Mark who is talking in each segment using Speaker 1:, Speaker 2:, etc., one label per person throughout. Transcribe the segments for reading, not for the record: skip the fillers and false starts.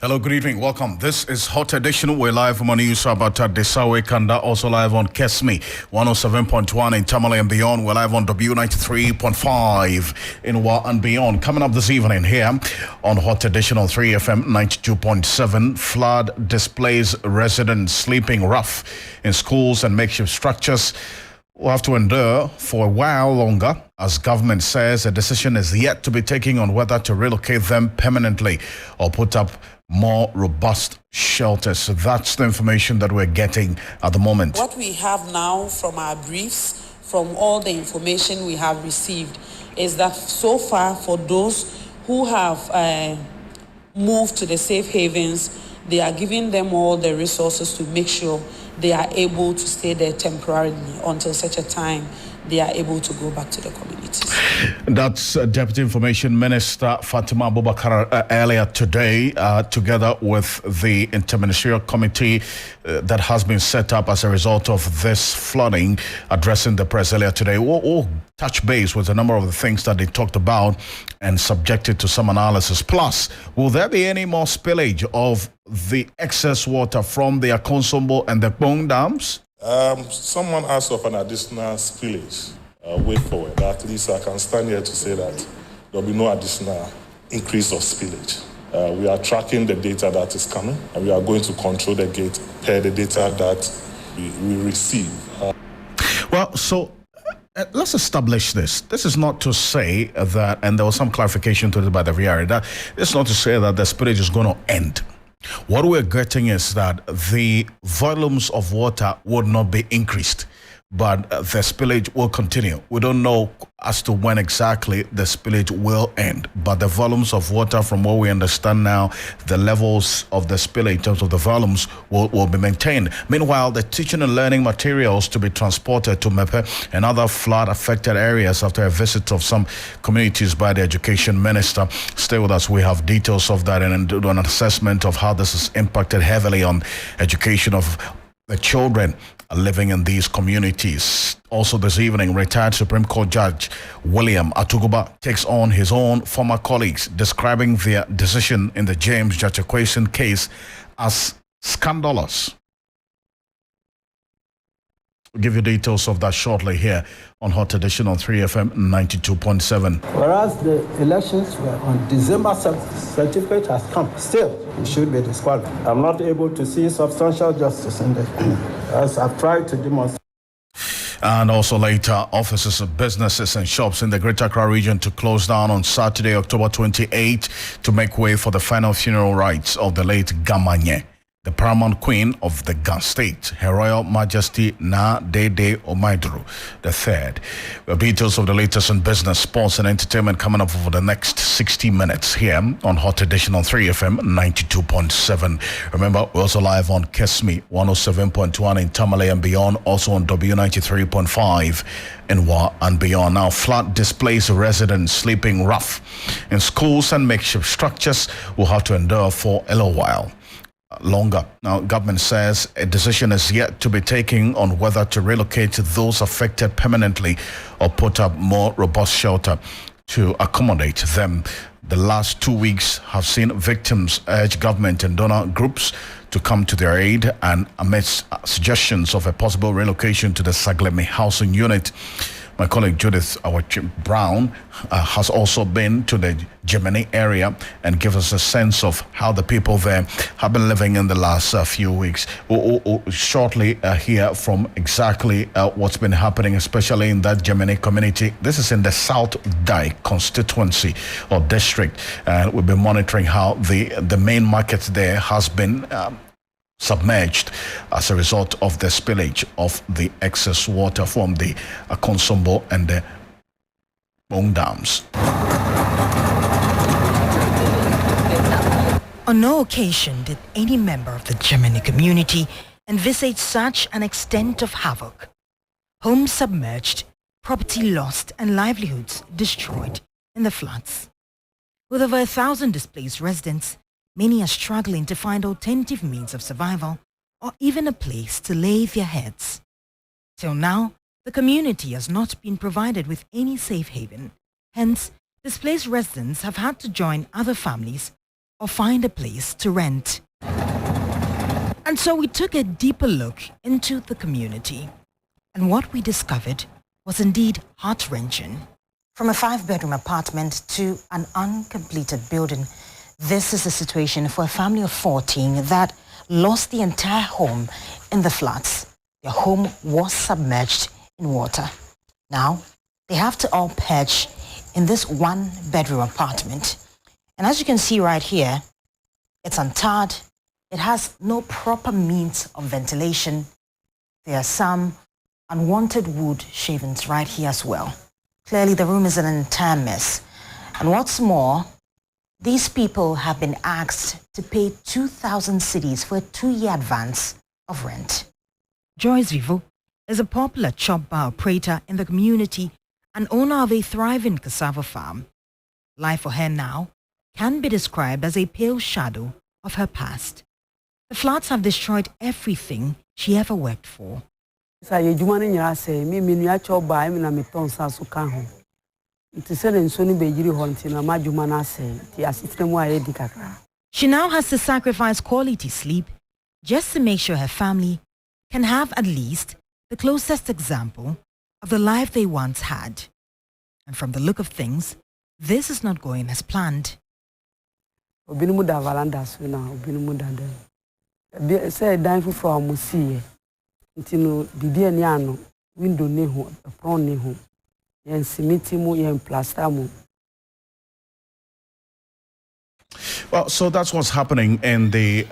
Speaker 1: Hello, good evening. Welcome. This is Hot Edition. We're live from News about Desawe Kanda, also live on Kesme 107.1 in Tamale and beyond. We're live on W93.5 in Wa and beyond. Coming up this evening here on Hot Edition on 3FM 92.7. Flood displays residents sleeping rough in schools and makeshift structures. We'll have to endure for a while longer, as government says a decision is yet to be taken on whether to relocate them permanently or put up more robust shelters. So that's the information that we're getting at the moment.
Speaker 2: What we have now from our briefs, from all the information we have received, is that so far for those who have moved to the safe havens, they are giving them all the resources to make sure they are able to stay there temporarily until such a time they are able to go back to the communities.
Speaker 1: That's Deputy Information Minister Fatima Abubakar earlier today, together with the Interministerial Committee that has been set up as a result of this flooding, addressing the press earlier today. We'll touch base with a number of the things that they talked about and subjected to some analysis. Plus, will there be any more spillage of the excess water from the Akonsombo and the Kpong dams?
Speaker 3: Someone asked of an additional spillage way forward. At least I can stand here to say that there will be no additional increase of spillage. We are tracking the data that is coming, and we are going to control the gate per the data that we receive.
Speaker 1: Let's establish this. This is not to say that, and there was some clarification to it by the VRA, that it's not to say that the spillage is going to end. What we're getting is that the volumes of water would not be increased, but the spillage will continue. We don't know as to when exactly the spillage will end, but the volumes of water, from what we understand now, the levels of the spillage in terms of the volumes will be maintained. Meanwhile, the teaching and learning materials to be transported to Mepe and other flood-affected areas after a visit of some communities by the Education Minister. Stay with us. We have details of that and do an assessment of how this has impacted heavily on education of the children living in these communities. Also this evening, retired Supreme Court Judge William Atuguba takes on his own former colleagues, describing their decision in the James Jachekwason case as scandalous. We'll give you details of that shortly here on Hot Edition on 3FM 92.7.
Speaker 4: Whereas the elections were on December 7th, certificate has come. Still, it should be disqualified. I'm not able to see substantial justice in this, as I've tried to demonstrate.
Speaker 1: And also later, offices of businesses and shops in the Greater Accra region to close down on Saturday, October 28, to make way for the final funeral rites of the late Gamanye, the paramount queen of the Ghana state, Her Royal Majesty Na Dede Omaiduru III. We have details of the latest in business, sports, and entertainment coming up over the next 60 minutes here on Hot Edition on 3FM 92.7. Remember, we're also live on Kesme 107.1 in Tamale and beyond, also on W93.5 in Wa and beyond. Now, flood displays residents sleeping rough in schools and makeshift structures will have to endure for a little while longer. Now, government says a decision is yet to be taken on whether to relocate those affected permanently or put up more robust shelter to accommodate them. The last 2 weeks have seen victims urge government and donor groups to come to their aid, and amidst suggestions of a possible relocation to the Saglemi housing unit. My colleague Judith Brown has also been to the Gemini area and gives us a sense of how the people there have been living in the last few weeks. We'll shortly hear from exactly what's been happening, especially in that Gemini community. This is in the South Dai constituency or district, and we'll be monitoring how the main market there has been submerged as a result of the spillage of the excess water from the Akonsombo and the Kpong dams.
Speaker 5: On no occasion did any member of the Gemini community envisage such an extent of havoc. Homes submerged, property lost, and livelihoods destroyed in the floods. With over 1,000 displaced residents, many are struggling to find alternative means of survival or even a place to lay their heads. Till now, the community has not been provided with any safe haven. Hence, displaced residents have had to join other families or find a place to rent. And so we took a deeper look into the community. And what we discovered was indeed heart-wrenching. From a 5-bedroom apartment to an uncompleted building, this is the situation for a family of 14 that lost the entire home in the floods. Their home was submerged in water. Now, they have to all perch in this 1-bedroom apartment. And as you can see right here, it's untarred. It has no proper means of ventilation. There are some unwanted wood shavings right here as well. Clearly, the room is an entire mess. And what's more, these people have been asked to pay 2,000 cedis for a 2-year advance of rent. Joyce Vivo is a popular chop bar operator in the community and owner of a thriving cassava farm. Life for her now can be described as a pale shadow of her past. The floods have destroyed everything she ever worked for. She now has to sacrifice quality sleep just to make sure her family can have at least the closest example of the life they once had. And from the look of things, this is not going as planned.
Speaker 1: Well, so that's what's happening in the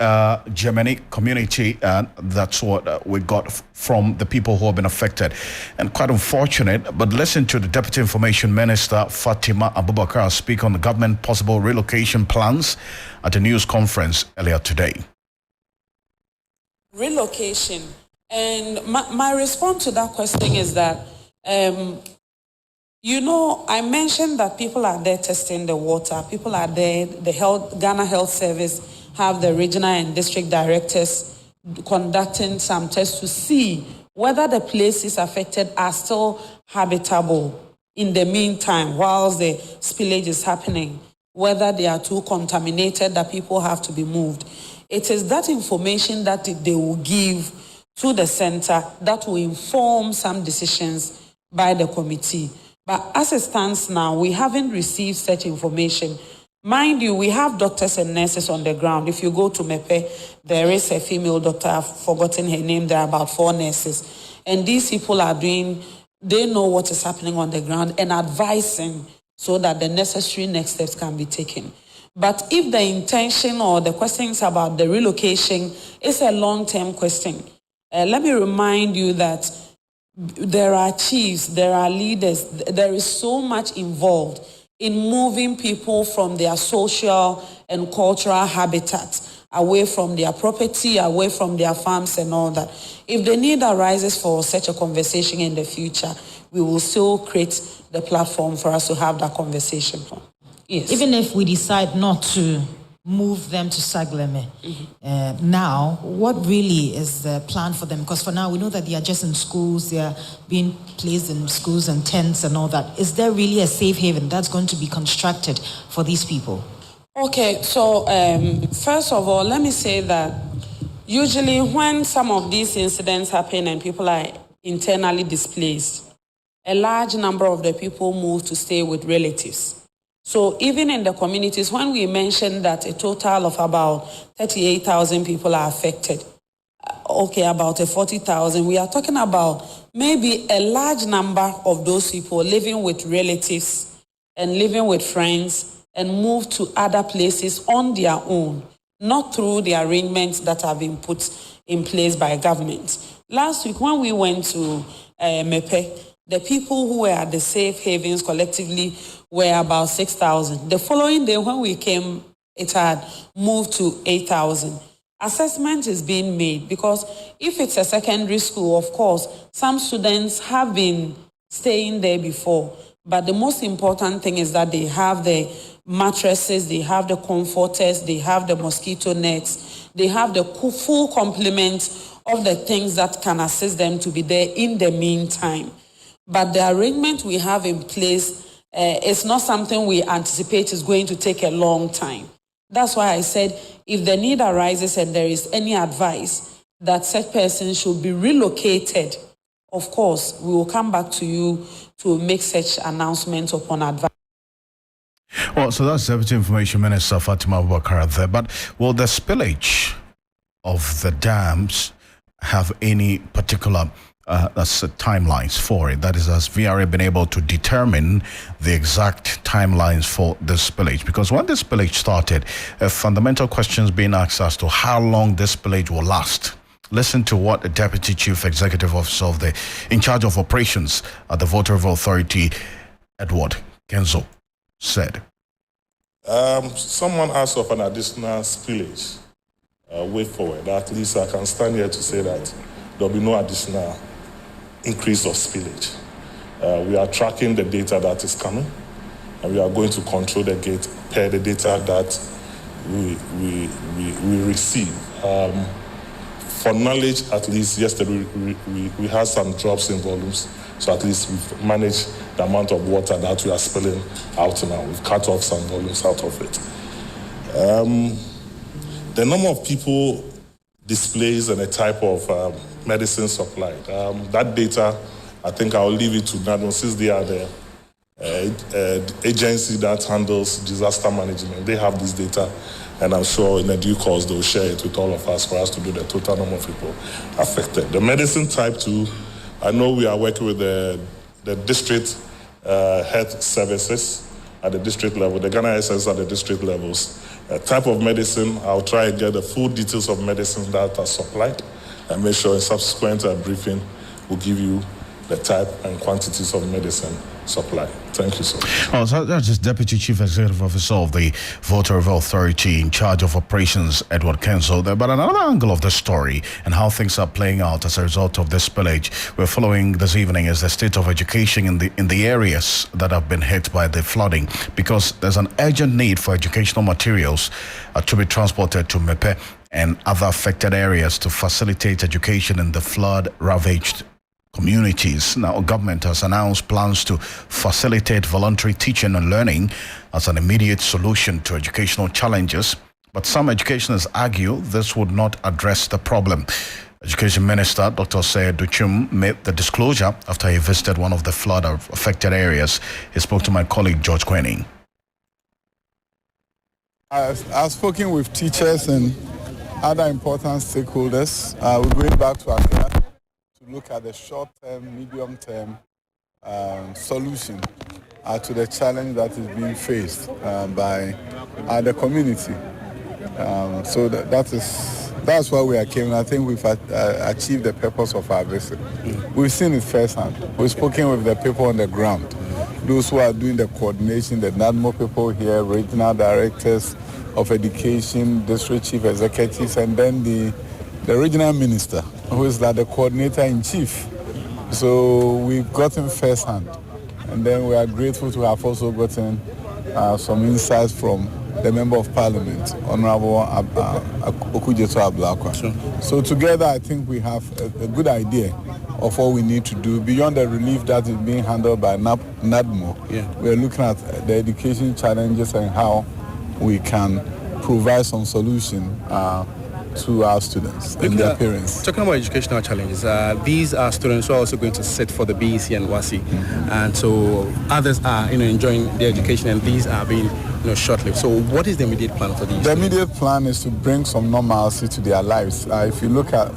Speaker 1: Germany community, and that's what we got from the people who have been affected. And quite unfortunate, but listen to the Deputy Information Minister, Fatima Abubakar, speak on the government possible relocation plans at a news conference earlier today.
Speaker 2: Relocation. And my response to that question is that, I mentioned that people are there testing the water. People are there. The Ghana Health Service have the regional and district directors conducting some tests to see whether the places affected are still habitable in the meantime whilst the spillage is happening, whether they are too contaminated that people have to be moved. It is that information that they will give to the center that will inform some decisions by the committee. But as it stands now, we haven't received such information. Mind you, we have doctors and nurses on the ground. If you go to Mepe, there is a female doctor, I've forgotten her name, there are about 4 nurses. And these people they know what is happening on the ground and advising so that the necessary next steps can be taken. But if the intention or the questions about the relocation is a long-term question, let me remind you that there are chiefs, there are leaders, there is so much involved in moving people from their social and cultural habitat, away from their property, away from their farms and all that. If the need arises for such a conversation in the future, we will still create the platform for us to have that conversation. Yes.
Speaker 6: Even if we decide not to move them to Sagleme, now, what really is the plan for them? Because for now, we know that they are just in schools, they are being placed in schools and tents and all that. Is there really a safe haven that's going to be constructed for these people?
Speaker 2: Okay, so first of all, let me say that usually when some of these incidents happen and people are internally displaced, a large number of the people move to stay with relatives. So even in the communities, when we mentioned that a total of about 38,000 people are affected, about 40,000, we are talking about maybe a large number of those people living with relatives and living with friends and move to other places on their own, not through the arrangements that have been put in place by government. Last week, when we went to Mepe, the people who were at the safe havens collectively were about 6,000. The following day, when we came, it had moved to 8,000. Assessment is being made because if it's a secondary school, of course, some students have been staying there before. But the most important thing is that they have the mattresses, they have the comforters, they have the mosquito nets, they have the full complement of the things that can assist them to be there in the meantime. But the arrangement we have in place is not something we anticipate is going to take a long time. That's why I said if the need arises and there is any advice that such person should be relocated, of course, we will come back to you to make such announcements upon advice.
Speaker 1: Well, so that's Deputy Information Minister Fatima Abubakar there. But will the spillage of the dams have any particular timelines for it? That is, has VRA been able to determine the exact timelines for the spillage? Because when the spillage started, a fundamental question is being asked as to how long this spillage will last. Listen to what the Deputy Chief Executive Officer in charge of operations at the Water Authority, Alfred Ocansey, said.
Speaker 3: Someone asked of an additional spillage way forward. At least I can stand here to say that there will be no additional increase of spillage. We are tracking the data that is coming, and we are going to control the gate per the data that we receive. For knowledge, at least yesterday we had some drops in volumes, so at least we've managed the amount of water that we are spilling out now. We've cut off some volumes out of it. The number of people displays and the type of medicine supplied. That data, I think I'll leave it to NADMO, since they are the agency that handles disaster management. They have this data, and I'm sure in the due course they'll share it with all of us for us to do the total number of people affected. The medicine type 2, I know we are working with the district health services at the district level, the Ghana SS at the district levels. Type of medicine, I'll try and get the full details of medicines that are supplied and make sure in subsequent briefing we'll give you the type and quantities of medicine supplied. Thank you so much.
Speaker 1: Oh, so that's just Deputy Chief Executive Officer of the Water Authority in charge of operations, Alfred Ocansey. But another angle of the story and how things are playing out as a result of this spillage we're following this evening is the state of education in the areas that have been hit by the flooding, because there's an urgent need for educational materials to be transported to Mepe and other affected areas to facilitate education in the flood-ravaged communities. Now, government has announced plans to facilitate voluntary teaching and learning as an immediate solution to educational challenges. But some educationists argue this would not address the problem. Education Minister Dr. Sir Duchum made the disclosure after he visited one of the flood-affected areas. He spoke to my colleague George Quenning.
Speaker 7: I've spoken with teachers and other important stakeholders. We're going back to Accra to look at the short-term, medium-term solution to the challenge that is being faced by the community. So that's why we are came. I think we've achieved the purpose of our visit. We've seen it firsthand. We've spoken with the people on the ground, those who are doing the coordination, the NADMO people here, regional directors of education, district chief executives, and then the regional minister, who is like the coordinator in chief. So we've gotten firsthand, and then we are grateful to have also gotten some insights from the Member of Parliament, Honorable Okujeto Ablakwa. Sure. So together I think we have a good idea of what we need to do beyond the relief that is being handled by NADMO. Yeah. We are looking at the education challenges and how we can provide some solution to our students and their parents.
Speaker 8: Talking about educational challenges, these are students who are also going to sit for the BEC and WASI, and so others are enjoying their education, and these are being short-lived. So what is the immediate plan for these?
Speaker 7: The immediate plan is to bring some normalcy to their lives. If you look at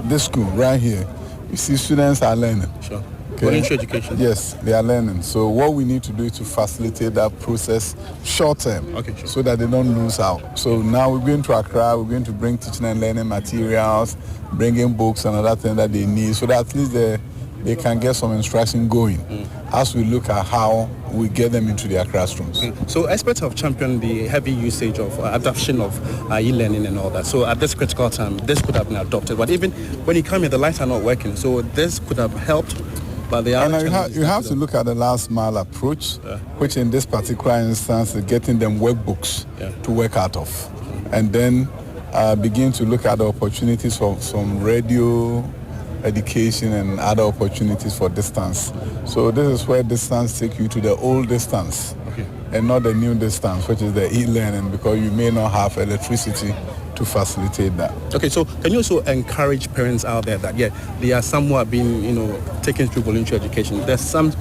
Speaker 7: this school right here, you see students are learning.
Speaker 8: Sure. Voluntary education?
Speaker 7: Yes, they are learning. So what we need to do is to facilitate that process short-term,
Speaker 8: okay, sure,
Speaker 7: so that they don't lose out. So now we're going to Accra, we're going to bring teaching and learning materials, bringing books and other things that they need, so that at least they can get some instruction going as we look at how we get them into their classrooms.
Speaker 8: So experts have championed the heavy usage of adoption of e-learning and all that. So at this critical time, this could have been adopted. But even when you come here, the lights are not working. So this could have helped. But you
Speaker 7: have to look at the last mile approach, which in this particular instance is getting them workbooks to work out of. And then begin to look at the opportunities for some radio education and other opportunities for distance. So this is where distance takes you to the old distance. and not the new distance, which is the e-learning, because you may not have electricity to facilitate that.
Speaker 8: Okay, so can you also encourage parents out there that, there are some who are being, taken through voluntary education. There's some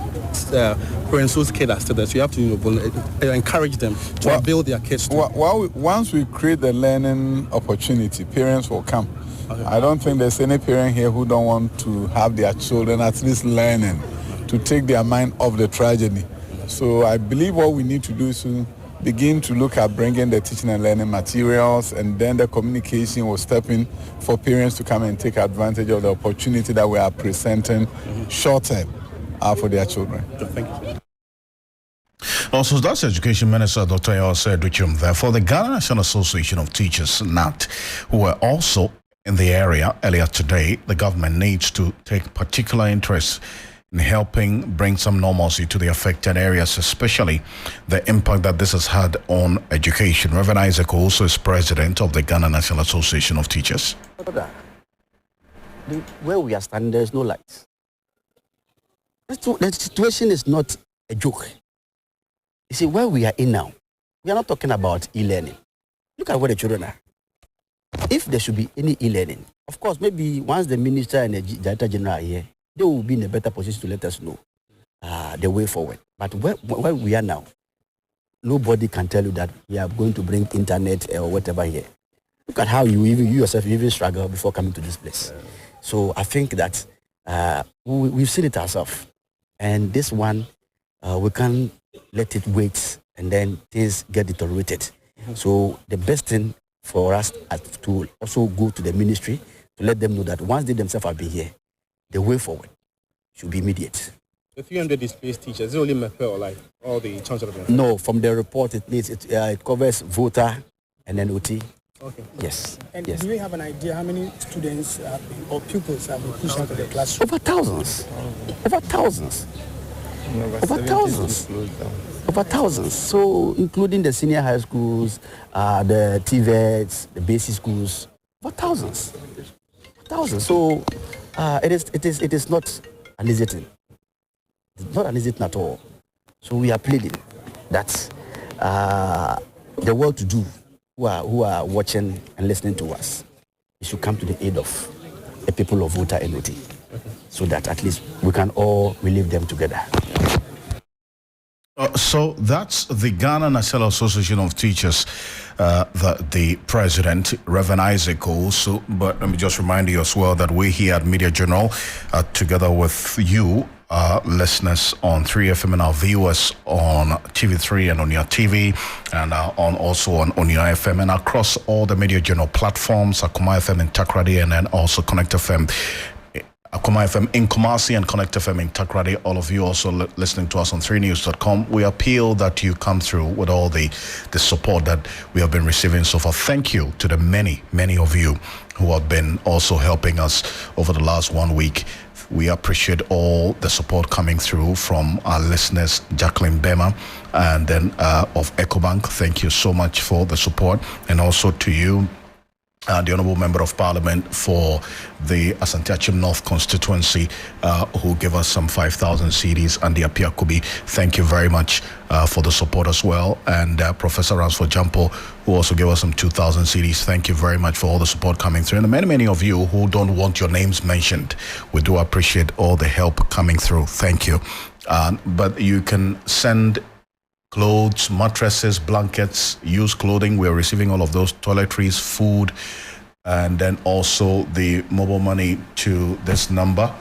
Speaker 8: parents whose kids are still there, so you have to encourage them to build their kids.
Speaker 7: Once we create the learning opportunity, parents will come. Okay. I don't think there's any parent here who don't want to have their children at least learning, to take their mind off the tragedy. So I believe what we need to do is to begin to look at bringing the teaching and learning materials, and then the communication will step in for parents to come and take advantage of the opportunity that we are presenting short-term for their children.
Speaker 8: Thank you.
Speaker 1: Also, that's Education Minister Dr. Yose Duchum there for the Ghana National Association of Teachers, NAT, who were also in the area earlier today. The government needs to take particular interest in helping bring some normalcy to the affected areas, especially the impact that this has had on education. Reverend Isaac also is president of the Ghana National Association of Teachers.
Speaker 9: Where we are standing, there is no light. The situation is not a joke. You see, where we are in now, we are not talking about e-learning. Look at where the children are. If there should be any e-learning, of course, maybe once the minister and the director general are here, they will be in a better position to let us know the way forward. But where we are now, nobody can tell you that we are going to bring internet or whatever here. Look at how you yourself even struggle before coming to this place. So I think that we've seen it ourselves. And this one, we can't let it wait and then things get deteriorated. So the best thing for us to also go to the ministry to let them know that once they themselves have been here, the way forward should be immediate.
Speaker 8: The 300 displaced teachers, is it only MEPE or like all the chancellors?
Speaker 9: No, from the report it covers voter and then OT.
Speaker 8: Okay.
Speaker 9: Yes.
Speaker 10: And
Speaker 9: yes.
Speaker 10: do you have an idea how many students or pupils have been pushed out of the classroom?
Speaker 9: Over thousands. Over thousands. Over thousands. So including the senior high schools, the TVETs, the basic schools, over thousands. So it is not an easy thing. It's not an easy thing at all. So we are pleading that the world to do who are watching and listening to us, we should come to the aid of the people of Voter NOT, so that at least we can all relieve them together.
Speaker 1: So that's the Ghana National Association of Teachers, the president, Reverend Isaac also. But let me just remind you as well that we here at Media Journal, together with you, listeners on 3FM and our viewers on TV3 and on your TV, and also on your FM and across all the Media Journal platforms, Akuma FM in Takrady, and then also Connect FM. Akuma FM in Kumasi and Connect FM in Takrady. All of you also listening to us on 3news.com. We appeal that you come through with all the support that we have been receiving so far. Thank you to the many of you who have been also helping us over the last 1 week. We appreciate all the support coming through from our listeners, Jacqueline Bema, and then of EcoBank. Thank you so much for the support, and also to you, the Honourable Member of Parliament for the Asante North constituency, who gave us some 5,000 CDs, and the Apia Kubi. Thank you very much for the support as well. And Professor Ransford Jampo, who also gave us some 2,000 CDs. Thank you very much for all the support coming through. And many of you who don't want your names mentioned, we do appreciate all the help coming through. Thank you. But you can send clothes, mattresses, blankets, used clothing. We're receiving all of those, toiletries, food, and then also the mobile money to this number.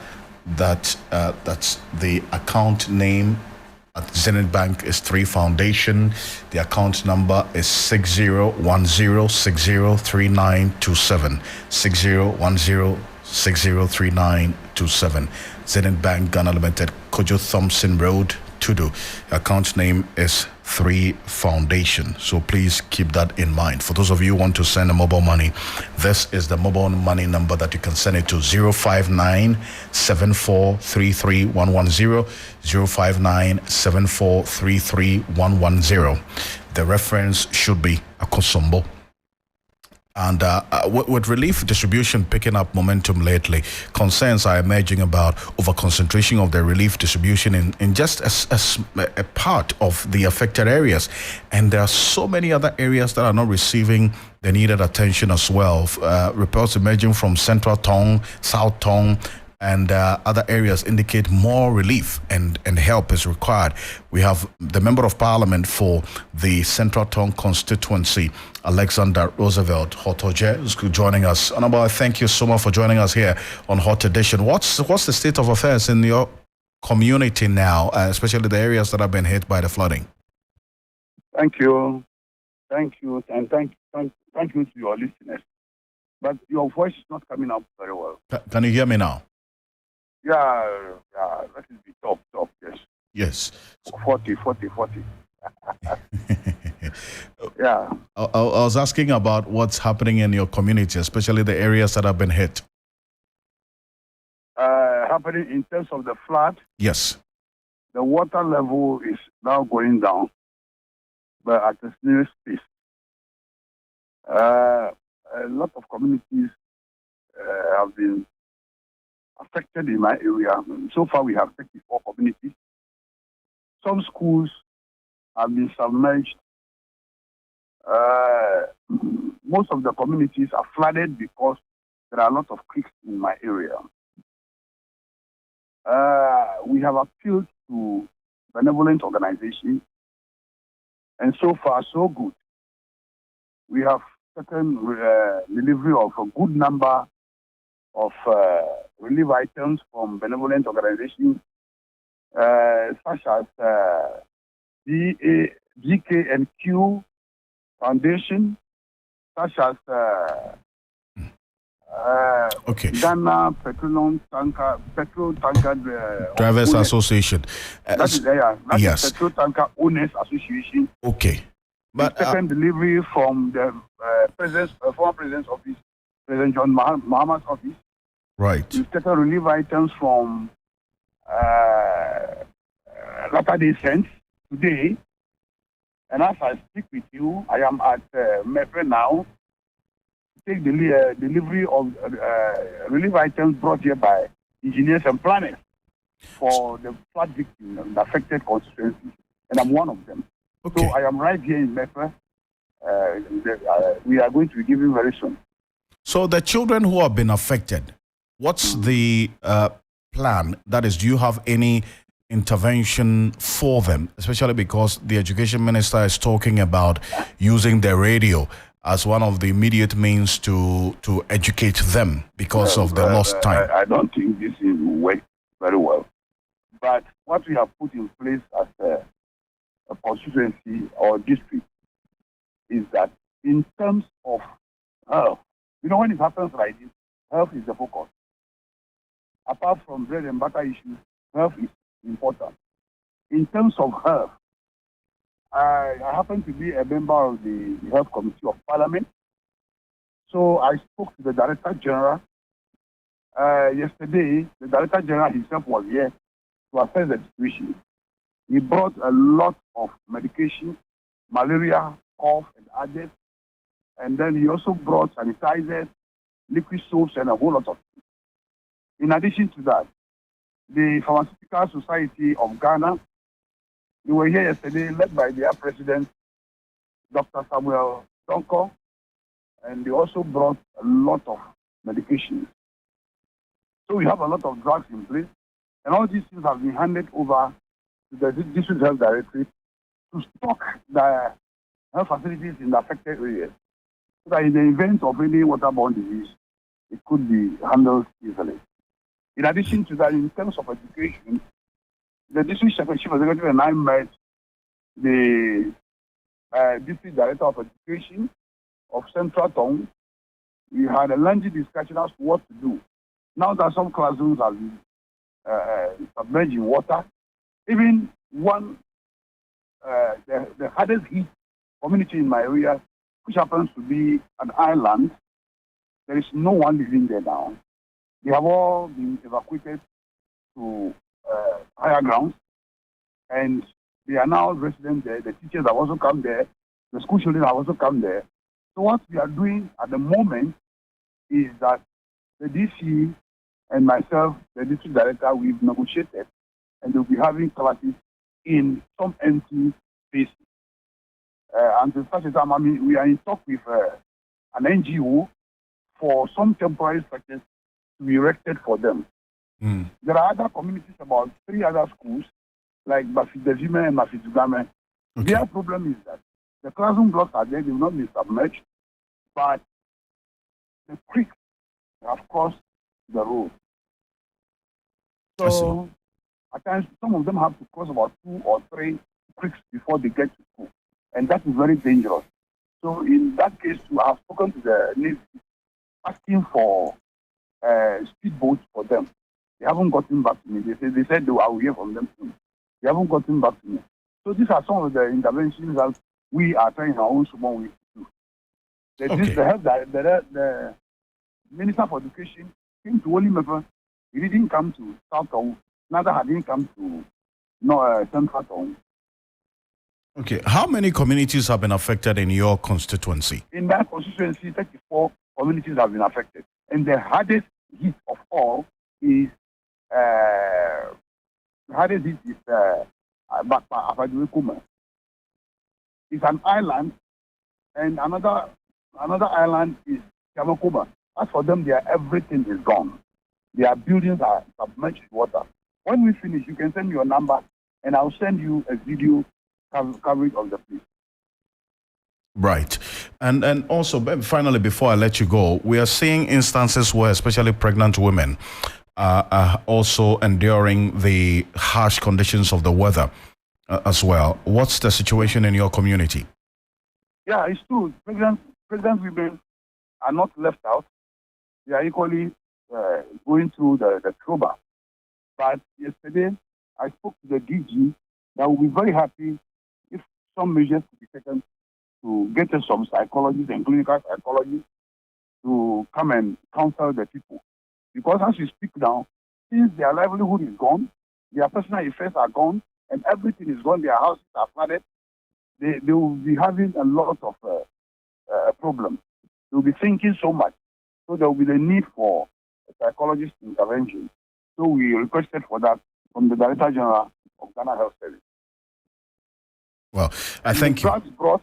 Speaker 1: That's the account name at Zenith Bank is 3 Foundation. The account number is 6010603927. 6010603927. Zenith Bank, Ghana Limited, Kojo Thompson Road, Tudu. Account name is 3 Foundation. So please keep that in mind. For those of you who want to send a mobile money, this is the mobile money number that you can send it to 059-7433-110, 059-7433-110. The reference should be Akosombo. And with relief distribution picking up momentum lately, concerns are emerging about over-concentration of the relief distribution in just a part of the affected areas. And there are so many other areas that are not receiving the needed attention as well. Reports emerging from Central Tongue, South Tongue, and other areas indicate more relief and help is required. We have the Member of Parliament for the Central Tongue constituency, Alexander Roosevelt Hotoje, is joining us. Honorable, thank you so much for joining us here on Hot Edition. What's the state of affairs in your community now, especially the areas that have been hit by the flooding?
Speaker 11: Thank you, and thank you to your listeners. But your voice is not coming up very well.
Speaker 1: Can you hear me now?
Speaker 11: Yeah, that is the top, yes.
Speaker 1: Yes.
Speaker 11: 40. Yeah.
Speaker 1: I was asking about what's happening in your community, especially the areas that have been hit.
Speaker 11: Happening in terms of the flood?
Speaker 1: Yes.
Speaker 11: The water level is now going down, but at a snail's pace. A lot of communities have been affected in my area. So far, we have 34 communities. Some schools have been submerged. Most of the communities are flooded because there are a lot of creeks in my area. We have appealed to benevolent organizations, and so far, so good. We have taken delivery of a good number of relief items from benevolent organizations, such as GK&Q Foundation, such as Ghana Petroleum Tanker
Speaker 1: Drivers Association.
Speaker 11: That is
Speaker 1: yes.
Speaker 11: Petrol Tanker Owners Association.
Speaker 1: Okay. But
Speaker 11: second delivery from the former President's office, President John Mahama's office.
Speaker 1: Right.
Speaker 11: We've taken relief items from Latter-day Saints today. And as I speak with you, I am at Mepe now to take delivery of relief items brought here by engineers and planners for the flood victims and affected constituencies. And I'm one of them.
Speaker 1: Okay.
Speaker 11: So I am right here in Mepe. We are going to be giving very soon.
Speaker 1: So the children who have been affected, what's the plan? That is, do you have any intervention for them, especially because the education minister is talking about using the radio as one of the immediate means to educate them because of the lost time?
Speaker 11: I don't think this will work very well. But what we have put in place as a constituency or district is that in terms of health, when it happens like this, health is the focus. Apart from bread and butter issues, health is important. In terms of health, I happen to be a member of the Health Committee of Parliament. So I spoke to the Director General. Yesterday, the Director General himself was here to assess the situation. He brought a lot of medication, malaria, cough, and others. And then he also brought sanitizers, liquid soaps, and a whole lot of things. In addition to that, the Pharmaceutical Society of Ghana, they were here yesterday, led by their president, Dr. Samuel Donko, and they also brought a lot of medications. So we have a lot of drugs in place, and all these things have been handed over to the District Health Directorate to stock the health facilities in the affected areas, so that in the event of any waterborne disease, it could be handled easily. In addition to that, in terms of education, the District Chief Executive and I met the District Director of Education of Central Tongue. We had a lengthy discussion as to what to do. Now that some classrooms have been submerged in water, even one, the hardest hit community in my area, which happens to be an island, there is no one living there now. They have all been evacuated to higher grounds, and they are now residents there. The teachers have also come there. The school children have also come there. So what we are doing at the moment is that the DC and myself, the district director, we've negotiated, and we'll be having classes in some empty spaces. Until such a time, I mean, we are in talk with an NGO for some temporary structures to be erected for them. There are other communities, about 3 other schools, like Bafidevime and Mafidugame.
Speaker 1: Okay.
Speaker 11: Their problem is that the classroom blocks are there, they will not be submerged, but the creeks have crossed the road. So at times, some of them have to cross about 2 or 3 creeks before they get to school, and that is very dangerous. So in that case, I have spoken to the Navy, asking for speedboats for them. They haven't gotten back to me. They said I will hear from them soon. They haven't gotten back to me. So these are some of the interventions that we are trying our own small way to do. The Minister for Education came to Olimepe. He didn't come to South Town. Neither had he come to Central Town.
Speaker 1: Okay. How many communities have been affected in your constituency?
Speaker 11: In that constituency, 34 communities have been affected. And the hardest hit of all is Bakpa Afaduekuma. It's an island, and another island is Yamakuba. As for them, everything is gone. Their buildings are submerged in water. When we finish, you can send me your number, and I'll send you a video coverage of the place.
Speaker 1: Right. And also, finally, before I let you go, we are seeing instances where especially pregnant women are also enduring the harsh conditions of the weather as well. What's the situation in your community?
Speaker 11: Yeah, it's true. Pregnant women are not left out. They are equally going through the trouble. But yesterday, I spoke to the DG that will be very happy if some measures could be taken to get us some psychologists and clinical psychologists to come and counsel the people. Because as we speak now, since their livelihood is gone, their personal effects are gone, and everything is gone, their houses are flooded, they will be having a lot of problems. They will be thinking so much. So there will be the need for a psychologist intervention. So we requested for that from the Director General of Ghana Health Service.
Speaker 1: Well, I thank you.
Speaker 11: Drugs brought,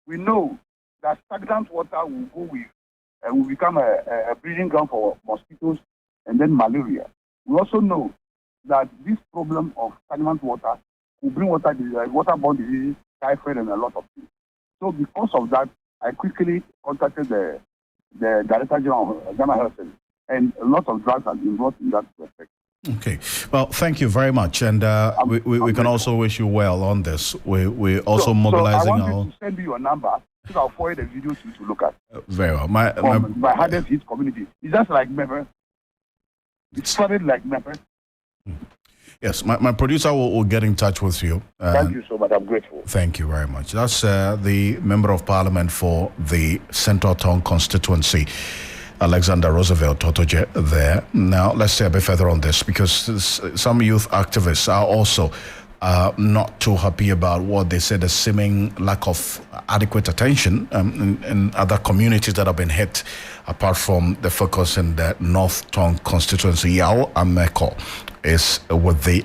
Speaker 11: we know that stagnant water will go with and will become a breeding ground for mosquitoes and then malaria. We also know that this problem of stagnant water will bring waterborne diseases, typhoid, and a lot of things. So because of that, I quickly contacted the Director General of Ghana Health Service, and a lot of drugs have been brought in that respect.
Speaker 1: Okay. Well, thank you very much, and we can also wish you well on this. We're also mobilizing
Speaker 11: I want you to send me your number, so I'll forward the video to look at.
Speaker 1: Very well.
Speaker 11: My hardest hit community. It's just like Mepe. It started like Mepe.
Speaker 1: Yes, my producer will get in touch with you.
Speaker 11: Thank you so much. I'm grateful.
Speaker 1: Thank you very much. That's the Member of Parliament for the Central Town constituency, Alexander Roosevelt Totoje there. Now, let's say a bit further on this, because some youth activists are also not too happy about what they say the seeming lack of adequate attention in other communities that have been hit, apart from the focus in the North Tongue constituency. Yao Ameko is with the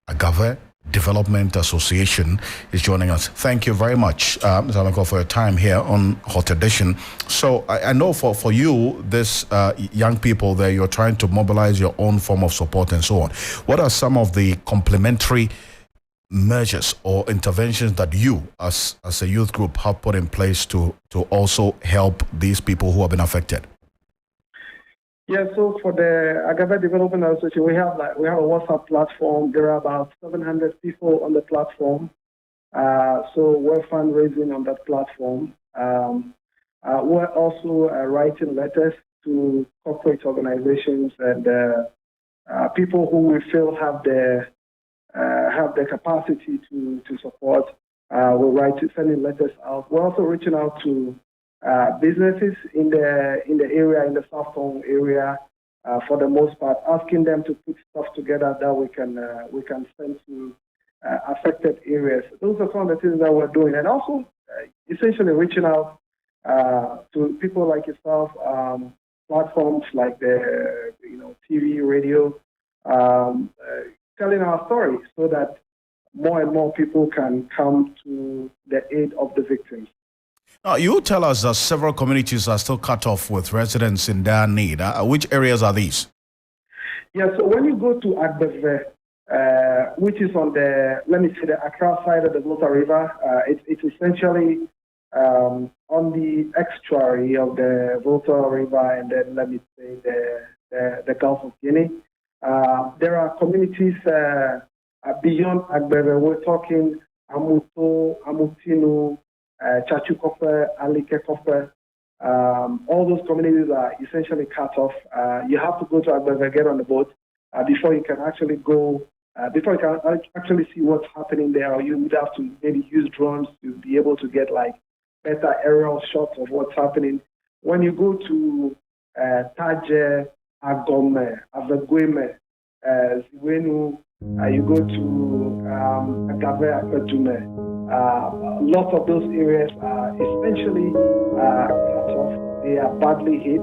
Speaker 1: Agave Development Association, is joining us. Thank you very much, Mr. Ameko, for your time here on Hot Edition. So I know for you, this young people there, you're trying to mobilize your own form of support and so on. What are some of the complementary measures or interventions that you as a youth group have put in place to also help these people who have been affected?
Speaker 12: Yeah, so for the Agave Development Association, we have a WhatsApp platform. There are about 700 people on the platform. So we're fundraising on that platform. We're also writing letters to corporate organizations and people who we feel have the capacity to support. We're sending letters out. We're also reaching out to businesses in the area, in the South Town area, for the most part, asking them to put stuff together that we can send to affected areas. Those are some of the things that we're doing, and also essentially reaching out to people like yourself, platforms like the TV, radio, telling our story so that more and more people can come to the aid of the victims.
Speaker 1: Now, you tell us that several communities are still cut off with residents in dire need. Which areas are these?
Speaker 12: Yeah, so when you go to Agbeve, which is on the, let me say, the Accra side of the Volta River, it's essentially on the estuary of the Volta River, and then let me say the Gulf of Guinea. There are communities beyond Agbeve. We're talking Amuto, Amutinu, Chachukope, Alikekope. All those communities are essentially cut off. You have to go to Agbeve, get on the boat before you can actually go, before you can actually see what's happening there, or you would have to maybe use drones to be able to get like better aerial shots of what's happening. When you go to Taje, Agome, Avegueme, Ziwenu, you go to Agave, Akpedume, lots of those areas are essentially cut off. They are badly hit,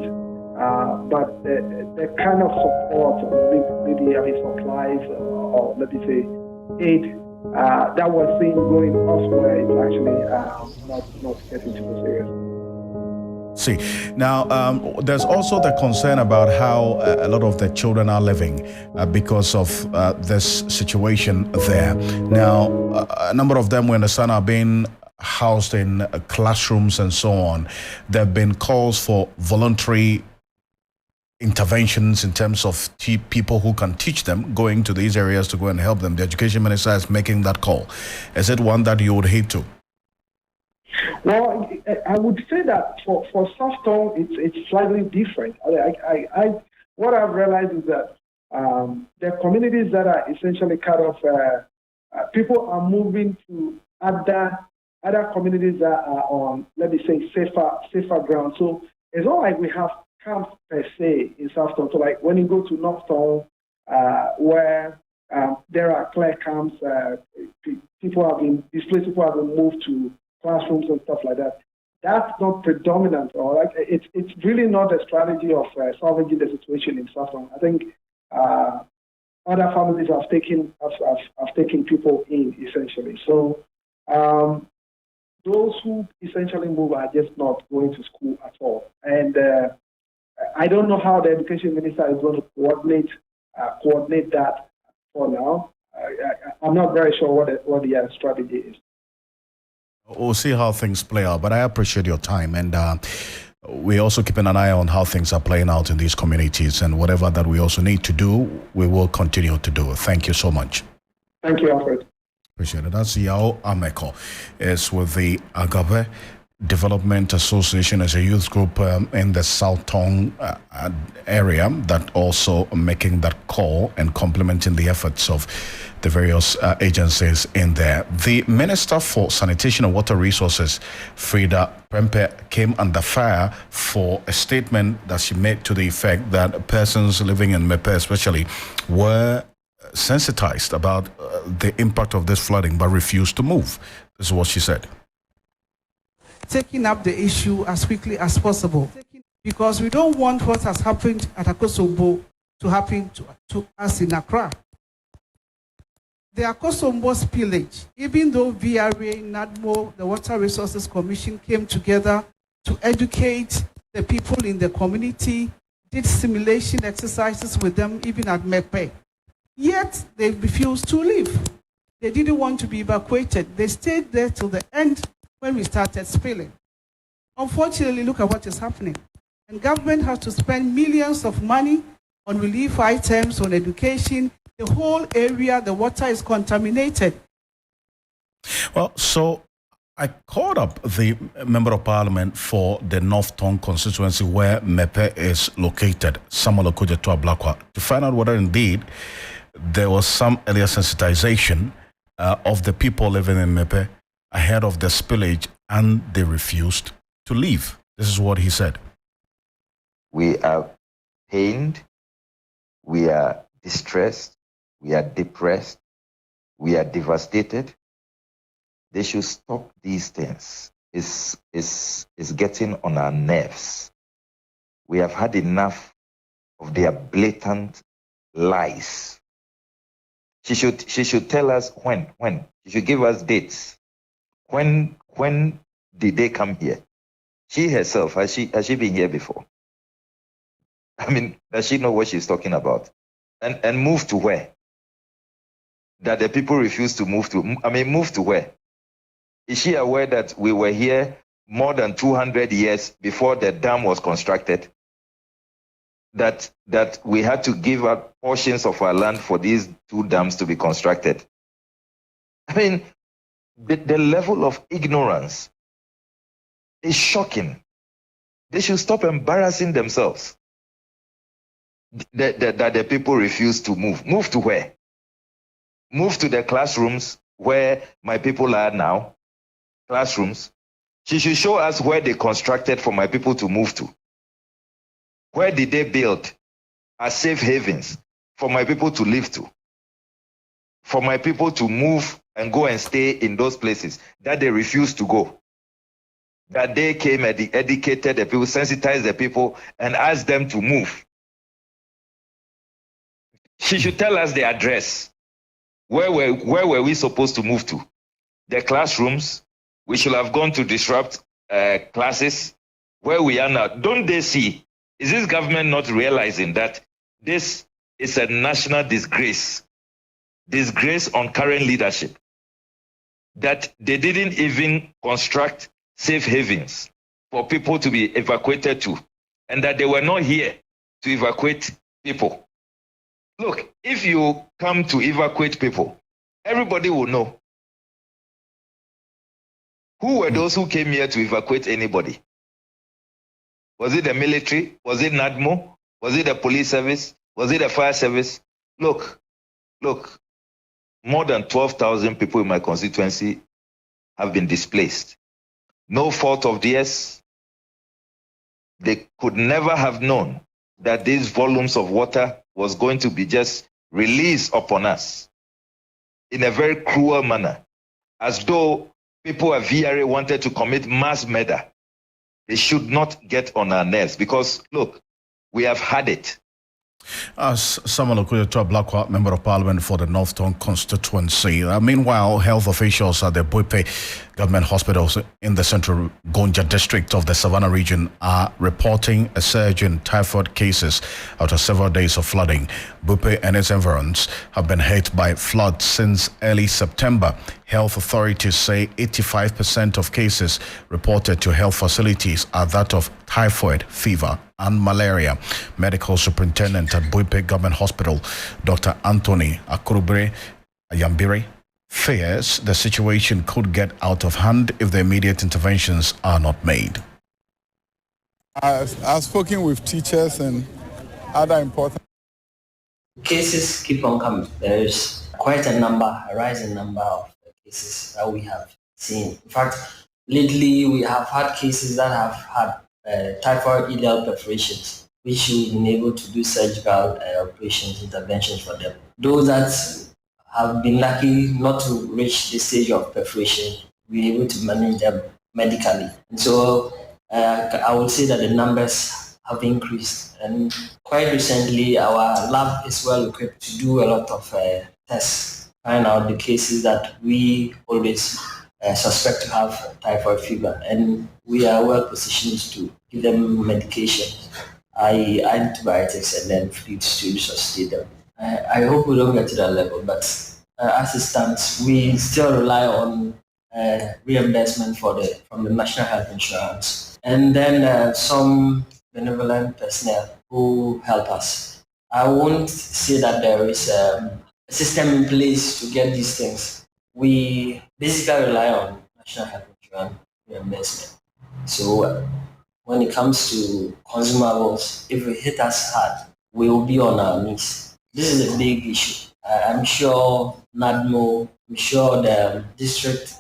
Speaker 12: but the kind of support, maybe supplies or let me say aid that we're seeing going elsewhere is actually not getting to those areas.
Speaker 1: See, now there's also the concern about how a lot of the children are living because of this situation there. Now, a number of them, we understand, are being housed in classrooms and so on. There have been calls for voluntary interventions in terms of people who can teach them, going to these areas to go and help them. The education minister is making that call. Is it one that you would hate to?
Speaker 12: Well, I would say that for Southtown, it's slightly different. What I've realized is that the communities that are essentially cut off, people are moving to other communities that are on, let me say, safer ground. So it's not like we have camps per se in Southtown. So like when you go to Northtown, where there are clear camps, people have been displaced, people have been moved to classrooms and stuff like that. That's not predominant, or like it's really not a strategy of solving the situation in Southtown. I think other families have taken people in essentially. So those who essentially move are just not going to school at all. And I don't know how the education minister is going to coordinate that for now. I'm not very sure what the strategy is.
Speaker 1: We'll see how things play out, but I appreciate your time, and we're also keeping an eye on how things are playing out in these communities, and whatever that we also need to do, we will continue to do. Thank you so much.
Speaker 12: Thank you, Alfred.
Speaker 1: Appreciate it. That's Yao Ameko. It's with the Agave Development Association as a youth group in the Southtown area that also making that call and complementing the efforts of the various agencies in there. The Minister for Sanitation and Water Resources, Frida Prempe, came under fire for a statement that she made to the effect that persons living in Mepe especially were sensitized about the impact of this flooding but refused to move. This is what she said.
Speaker 13: Taking up the issue as quickly as possible, because we don't want what has happened at Akosombo to happen to us in Accra. The Akosombo spillage, even though VRA, NADMO, the Water Resources Commission came together to educate the people in the community, did simulation exercises with them, even at Mepe. Yet they refused to leave. They didn't want to be evacuated. They stayed there till the end when we started spilling. Unfortunately, look at what is happening. And government has to spend millions of money on relief items, on education. The whole area, the water is contaminated.
Speaker 1: Well, so I called up the Member of Parliament for the Northtown constituency where Mepe is located, Samuel Okujetua Blakwa, to find out whether indeed there was some earlier sensitization of the people living in Mepe ahead of the spillage, and they refused to leave. This is what he said.
Speaker 14: We are pained, we are distressed, we are depressed, we are devastated. They should stop these things. is getting on our nerves. We have had enough of their blatant lies. She should tell us when. She should give us dates. When did they come here? She herself, has she been here before? I mean, does she know what she's talking about? And move to where? That the people refuse to move to. I mean, move to where? Is she aware that we were here more than 200 years before the dam was constructed? That we had to give up portions of our land for these two dams to be constructed? I mean, the level of ignorance is shocking. They should stop embarrassing themselves. That the people refuse to move. Move to where? Move to the classrooms where my people are now. Classrooms. She should show us where they constructed for my people to move to. Where did they build as safe havens for my people to live to? For my people to move and go and stay in those places that they refuse to go. That they came and educated the people, sensitized the people, and asked them to move. She should tell us the address. Where were we supposed to move to? The classrooms. We should have gone to disrupt classes. Where we are now. Don't they see? Is this government not realizing that this is a national disgrace? Disgrace on current leadership. That they didn't even construct safe havens for people to be evacuated to, and that they were not here to evacuate people. Look, if you come to evacuate people, everybody will know. Who were those who came here to evacuate anybody? Was it the military? Was it NADMO? Was it the police service? Was it the fire service? Look, more than 12,000 people in my constituency have been displaced. No fault of theirs. They could never have known that these volumes of water was going to be just released upon us in a very cruel manner, as though people of VRA wanted to commit mass murder. They should not get on our nerves because, look, we have had it.
Speaker 1: As Samuel Okuyeto, Blackwell, Member of Parliament for the North Tongue constituency. Meanwhile, health officials at the Buipe government hospitals in the central Gonja district of the Savannah region are reporting a surge in typhoid cases after several days of flooding. Buipe and its environs have been hit by floods since early September. Health authorities say 85% of cases reported to health facilities are that of typhoid, fever, and malaria. Medical Superintendent at Buipe Government Hospital, Dr. Anthony Akurubre Ayambire, fears the situation could get out of hand if the immediate interventions are not made.
Speaker 7: I've spoken with teachers and other important
Speaker 15: cases keep on coming. There is quite a rising number of cases that we have seen. In fact, lately we have had cases that have had typhoid ileal perforations, which we've been able to do surgical operations, interventions for them. Those that have been lucky not to reach the stage of perforation, we're able to manage them medically. And so I would say that the numbers have increased. And quite recently, our lab is well equipped to do a lot of tests, find out the cases that we always suspect to have typhoid fever. And we are well positioned to give them medication, antibiotics, and then fluids to resuscitate them. I hope we don't get to that level, but as it stands, we still rely on reimbursement from the National Health Insurance, and then some benevolent personnel who help us. I won't say that there is a system in place to get these things. We basically rely on National Health Insurance reimbursement. So when it comes to consumables, if it hit us hard, we will be on our knees. This is a big issue. I'm sure NADMO, I'm sure the district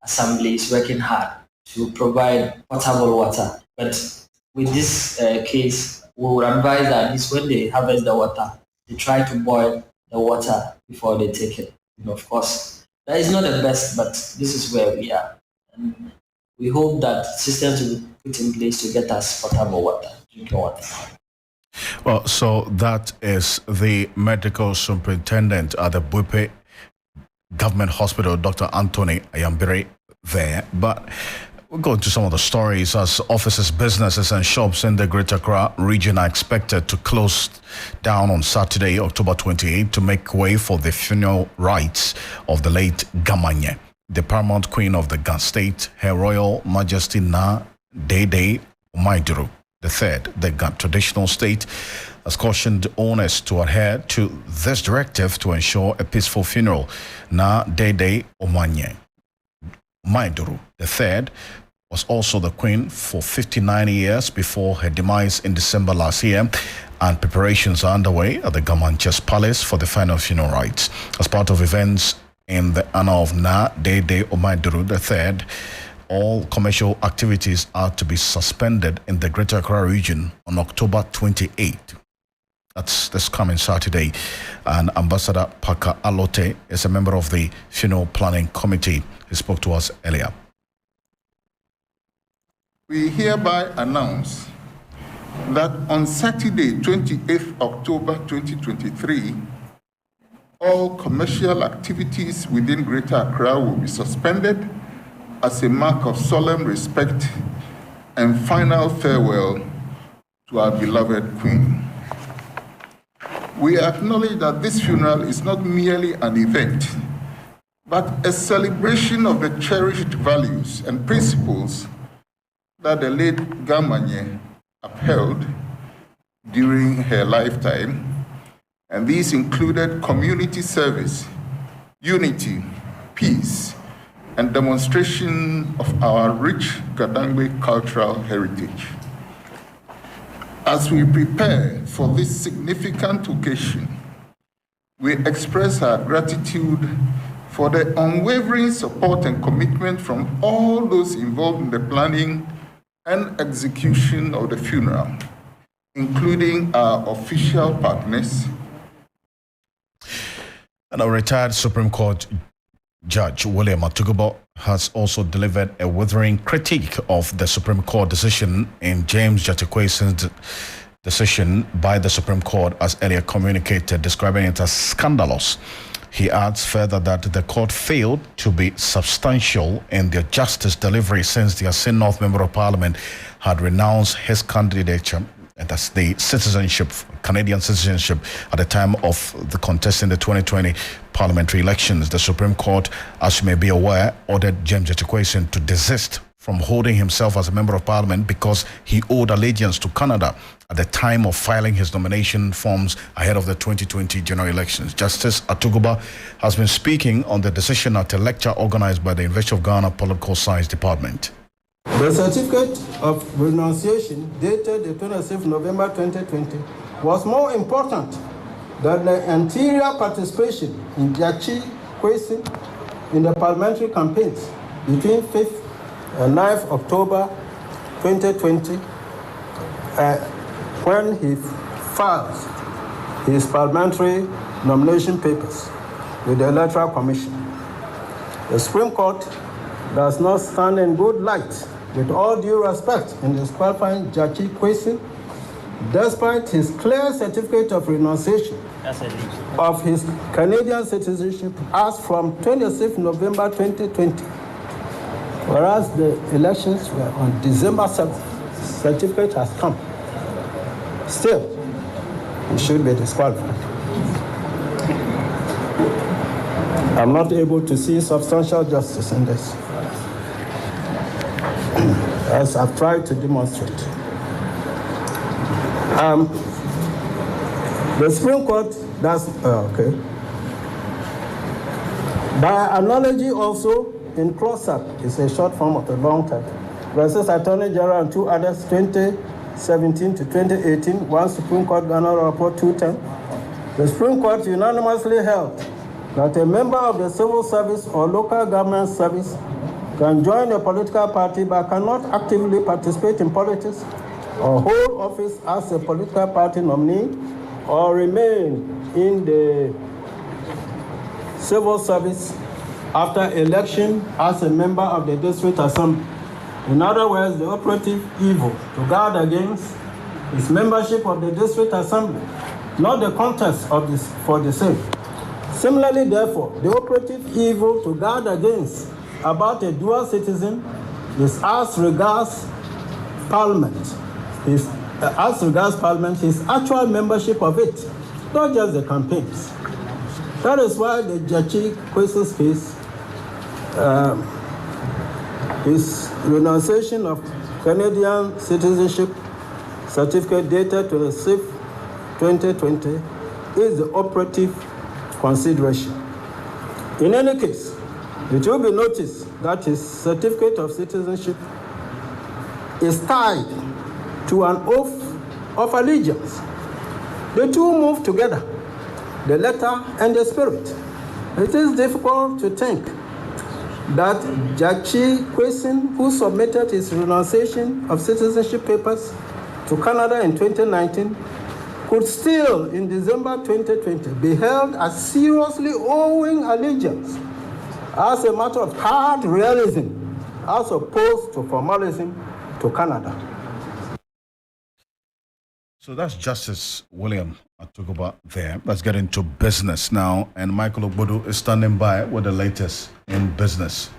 Speaker 15: assembly is working hard to provide potable water. But with this case, we would advise that at least when they harvest the water, they try to boil the water before they take it. And of course, that is not the best, but this is where we are. And we hope that systems will be put in place to get us potable water, drinking water.
Speaker 1: Well, so that is the medical superintendent at the Buipe Government Hospital, Dr. Anthony Ayambire there. But we'll go into some of the stories as offices, businesses and shops in the Greater Accra region are expected to close down on Saturday, October 28, to make way for the funeral rites of the late Gamanye, the paramount queen of the Ghana state, Her Royal Majesty Na Dede Umaiduru III. The Ghana traditional state has cautioned owners to adhere to this directive to ensure a peaceful funeral. Na Dede Umaiduru III was also the queen for 59 years before her demise in December last year, and preparations are underway at the Gamanches Palace for the final funeral rites. As part of events in the honor of Na Dede Umaiduru III, all commercial activities are to be suspended in the Greater Accra region on October 28. That's this coming Saturday. And Ambassador Paka Alote is a member of the funeral planning committee. He spoke to us earlier.
Speaker 16: We hereby announce that on Saturday, 28th October 2023, all commercial activities within Greater Accra will be suspended as a mark of solemn respect and final farewell to our beloved Queen. We acknowledge that this funeral is not merely an event, but a celebration of the cherished values and principles that the late Gamanye upheld during her lifetime, and these included community service, unity, peace, and demonstration of our rich Gadangbe cultural heritage. As we prepare for this significant occasion, we express our gratitude for the unwavering support and commitment from all those involved in the planning and execution of the funeral, including our official partners.
Speaker 1: And a retired Supreme Court Judge William Atugubo has also delivered a withering critique of the Supreme Court decision in James Jatikwesin's decision by the Supreme Court, as earlier communicated, describing it as scandalous. He adds further that the court failed to be substantial in their justice delivery since the Asin North Member of Parliament had renounced his candidature, and that's the citizenship, Canadian citizenship, at the time of the contest in the 2020 parliamentary elections. The Supreme Court, as you may be aware, ordered James Jatikwesin to desist from holding himself as a member of Parliament because he owed allegiance to Canada at the time of filing his nomination forms ahead of the 2020 general elections. Justice Atuguba has been speaking on the decision at a lecture organized by the University of Ghana Political Science Department.
Speaker 4: The certificate of renunciation dated the 26th November 2020 was more important than the anterior participation in Jatikwesin in the parliamentary campaigns between 5th and 9th October 2020 when he filed his parliamentary nomination papers with the Electoral Commission. The Supreme Court does not stand in good light, with all due respect, in disqualifying Jatikwesin, despite his clear certificate of renunciation of his Canadian citizenship as from 26th November 2020, whereas the elections were on December 7th. Certificate has come. Still, he should be disqualified. I'm not able to see substantial justice in this, as I've tried to demonstrate. The Supreme Court does, okay. By analogy also, in close-up is a short form of a long title, versus Attorney General and two others, 2017 to 2018, one Supreme Court Ghana Report 210. The Supreme Court unanimously held that a member of the civil service or local government service can join a political party but cannot actively participate in politics or hold office as a political party nominee or remain in the civil service after election as a member of the district assembly In other words, the operative evil to guard against is membership of the district assembly, not the contest of this for the same. Similarly, therefore, the operative evil to guard against about a dual citizen is as regards Parliament. His actual membership of it, not just the campaigns. That is why the Jachi Kwesu's case, his renunciation of Canadian citizenship certificate dated to the 6th, 2020, is the operative consideration. In any case, it will be noticed that his certificate of citizenship is tied to an oath of allegiance. The two move together, the letter and the spirit. It is difficult to think that Jachi Kwesin, who submitted his renunciation of citizenship papers to Canada in 2019, could still, in December 2020, be held as seriously owing allegiance as a matter of hard realism, as opposed to formalism to Canada.
Speaker 1: So that's Justice William Atuguba there. Let's get into business now. And Michael Ogbodu is standing by with the latest in business.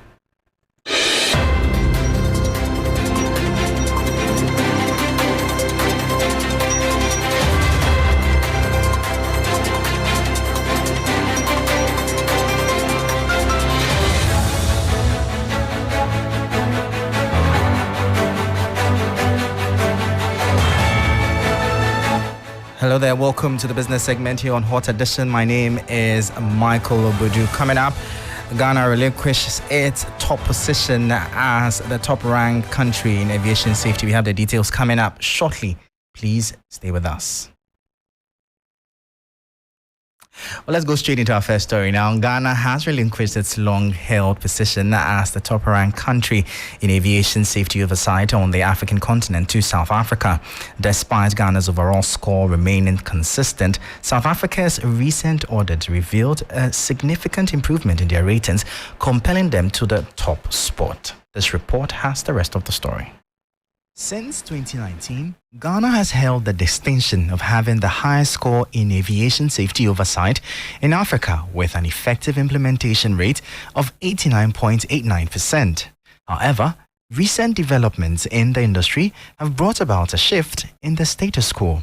Speaker 17: Hello there, welcome to the business segment here on Hot Edition. My name is Michael Obodu. Coming up, Ghana relinquishes its top position as the top-ranked country in aviation safety. We have the details coming up shortly. Please stay with us. Well, let's go straight into our first story now. Ghana has relinquished its long-held position as the top-ranked country in aviation safety oversight on the African continent to South Africa. Despite Ghana's overall score remaining consistent, South Africa's recent audit revealed a significant improvement in their ratings, compelling them to the top spot. This report has the rest of the story. Since 2019, Ghana has held the distinction of having the highest score in aviation safety oversight in Africa, with an effective implementation rate of 89.89%. However, recent developments in the industry have brought about a shift in the status quo.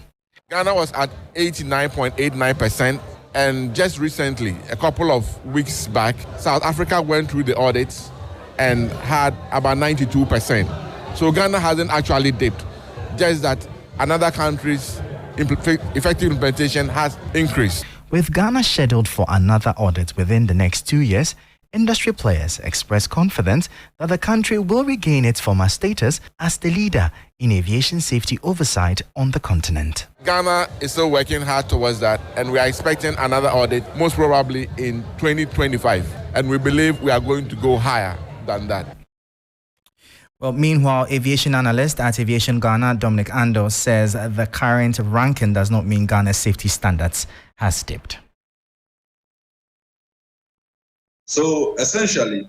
Speaker 18: Ghana was at 89.89%, and just recently, a couple of weeks back, South Africa went through the audits and had about 92%. So Ghana hasn't actually dipped, just that another country's effective implementation has increased.
Speaker 17: With Ghana scheduled for another audit within the next 2 years, industry players express confidence that the country will regain its former status as the leader in aviation safety oversight on the continent.
Speaker 18: Ghana is still working hard towards that, and we are expecting another audit, most probably in 2025. And we believe we are going to go higher than that.
Speaker 17: Well, meanwhile, aviation analyst at Aviation Ghana, Dominic Ando, says the current ranking does not mean Ghana's safety standards has dipped.
Speaker 19: So essentially,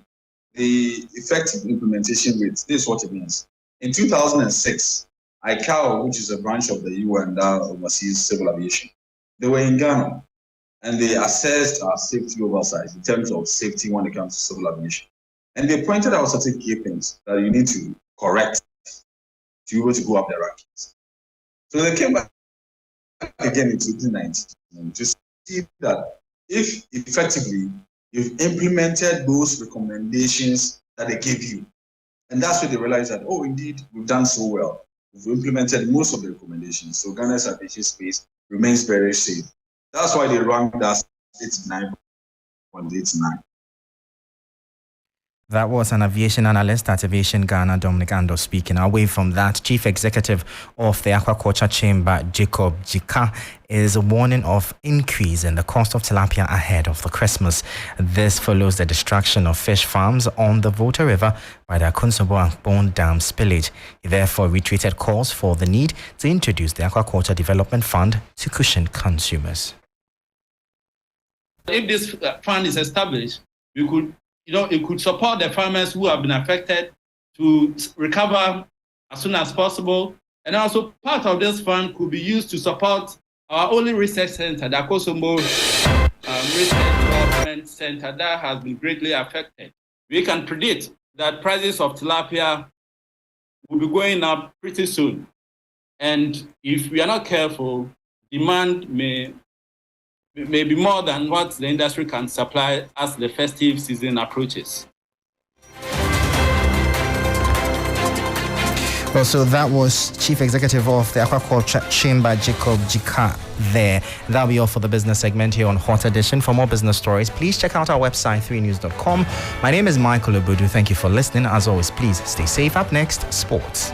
Speaker 19: the effective implementation rate, this is what it means. In 2006, ICAO, which is a branch of the UN that oversees civil aviation, they were in Ghana and they assessed our safety oversight in terms of safety when it comes to civil aviation. And they pointed out certain key things that you need to correct to be able to go up the rankings. So they came back again in 2019 to see that if effectively you've implemented those recommendations that they gave you, and that's where they realized that, oh, indeed, we've done so well. We've implemented most of the recommendations. So Ghana's aviation space remains very safe. That's why they ranked us 89.89.
Speaker 17: That was an aviation analyst at Aviation Ghana, Dominic Ando, speaking. Away from that, Chief Executive of the Aquaculture Chamber, Jacob Jika, is warning of increase in the cost of tilapia ahead of the Christmas. This follows the destruction of fish farms on the Volta River by the Akunsabo and Bone Dam spillage. He therefore reiterated calls for the need to introduce the Aquaculture Development Fund to cushion consumers.
Speaker 20: If this fund is established, we could it could support the farmers who have been affected to recover as soon as possible. And also part of this fund could be used to support our only research center, the Akosombo Research Development Center, that has been greatly affected. We can predict that prices of tilapia will be going up pretty soon. And if we are not careful, demand may be more than what the industry can supply as the festive season approaches.
Speaker 17: Well, so that was Chief Executive of the Aquaculture Chamber, Jacob Jika, there. That'll be all for the business segment here on Hot Edition. For more business stories, please check out our website, 3news.com. My name is Michael Obudu. Thank you for listening. As always, please stay safe. Up next, sports.